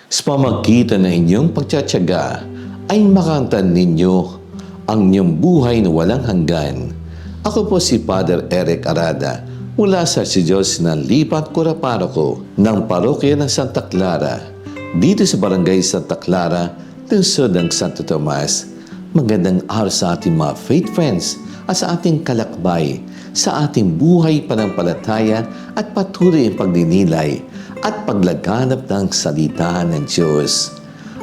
Sa pamamagitan ng inyong pagtsatsaga ay makamtan ninyo ang inyong buhay na walang hanggan. Ako po si Father Eric Arada mula sa Archdiocese ng Lipa at Coraparoco ng Parokya ng Santa Clara dito sa Barangay Santa Clara, lungsod ng Santo Tomas. Magandang araw sa ating mga faith friends at sa ating kalakbay sa ating buhay pananampalataya at patuloy ang pagninilay at paglaganap ng salita ng Diyos.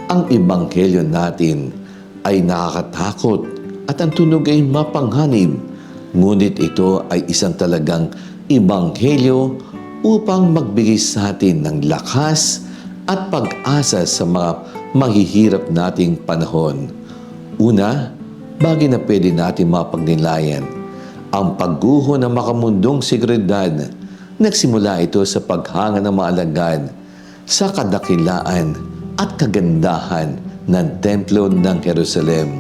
Ang ebanghelyo natin ay nakakatakot at ang tunog ay mapanghanib, ngunit ito ay isang talagang ebanghelyo upang magbigay sa atin ng lakas at pag-asa sa mga maghihirap nating panahon. Una, bagay na pwede natin mapagnilayan, ang pagguho ng makamundong seguridad. Nagsimula ito sa paghanga ng mga alagad sa kadakilaan at kagandahan ng Templo ng Jerusalem.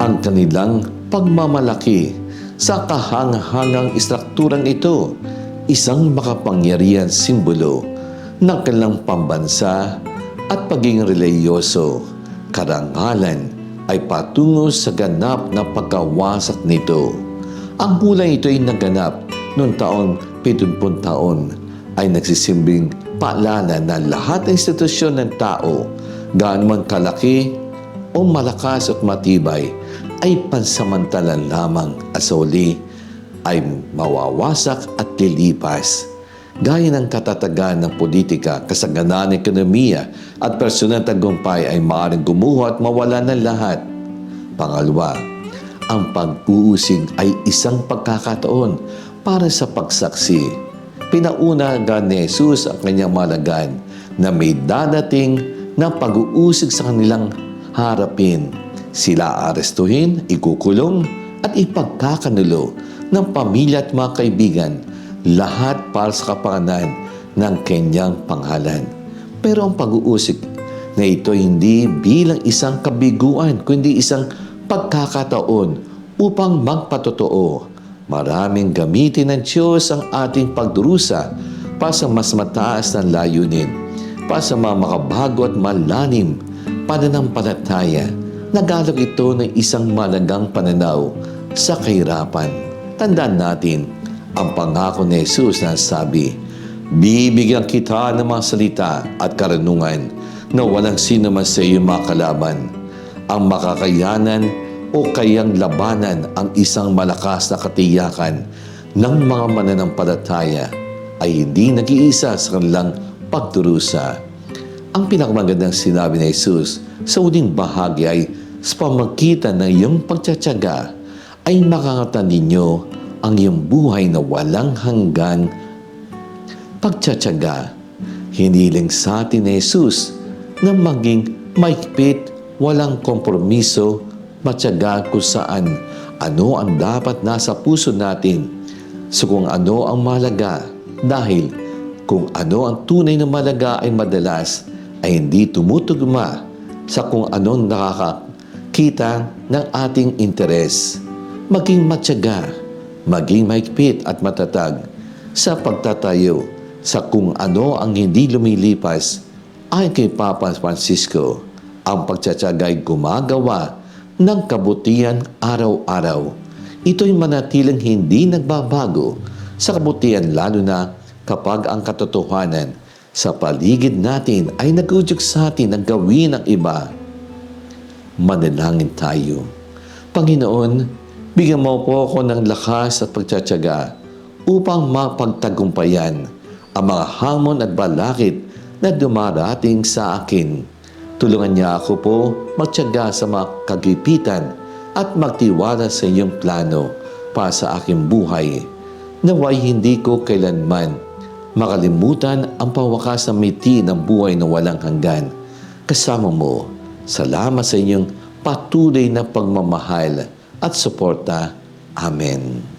Ang kanilang pagmamalaki sa kahangahangang istrukturang ito, isang makapangyarihan simbolo ng kanilang pambansa at pagiging reliyoso. Karangalan ay patungo sa ganap na pagkawasak nito. Ang hulay ito ay naganap noong taong 70 taon ay nagsisimbing paalala na lahat ng institusyon ng tao, gaano man kalaki o malakas at matibay, ay pansamantalan lamang at sa uli ay mawawasak at lilipas. Gaya ng katatagan ng politika, kasaganaan ng ekonomiya at personal tagumpay ay maaaring gumuho at mawala ng lahat. Pangalawa, ang pag-uusig ay isang pagkakataon para sa pagsaksi. Pinauna ni Jesus ang kanyang malagad na may dadating na pag-uusig sa kanilang harapin. Sila arestuhin, ikukulong at ipagkakanulo ng pamilya at mga kaibigan, lahat para sa kapakanan ng kanyang pangalan. Pero ang pag-uusig na ito hindi bilang isang kabiguan, kundi isang pagkakataon upang magpatotoo. Maraming gamitin ng Diyos ang ating pagdurusa para sa mas mataas na layunin, para sa mga makabago at malalim pananampalataya. Nagalok ito ng isang malagang pananaw sa kahirapan. Tandaan natin ang pangako ni Jesus na sabi, bibigyan kita ng mga salita at karunungan na walang sino man sa iyo makalaban. Ang makakayanan o kayang labanan ang isang malakas na katiyakan ng mga mananampalataya ay hindi nag-iisa sa kanilang pagdurusa. Ang pinakamagandang sinabi ni Jesus sa uling bahagi ay sa pamamagitan ng iyong pagtsatsaga ay makakatan ninyo ang iyong buhay na walang hanggang. Pagtsatsaga, hiniling sa atin ni Jesus na maging mahigpit, walang kompromiso, matyaga kung saan ano ang dapat nasa puso natin, so kung ano ang mahalaga, dahil kung ano ang tunay na mahalaga ay madalas ay hindi tumutugma sa kung anong nakakakita ng ating interes. Maging matyaga, maging mahigpit at matatag sa pagtatayo sa kung ano ang hindi lumilipas. Ayon kay Papa Francisco, ang pagtsatsaga ay gumagawa ng kabutihan araw-araw. Ito'y manatiling hindi nagbabago sa kabutihan, lalo na kapag ang katotohanan sa paligid natin ay nag-udyok sa atin na gawin ang iba. Manalangin tayo. Panginoon, bigyan mo po ako ng lakas at pagtsatsaga upang mapagtagumpayan ang mga hamon at balakid na dumarating sa akin. Tulungan niya ako po magtiyaga sa mga kagipitan at magtiwala sa iyong plano para sa aking buhay. Naway hindi ko kailanman makalimutan ang pawakas na miti ng buhay na walang hanggan. Kasama mo, salamat sa inyong patuloy na pagmamahal at suporta. Amen.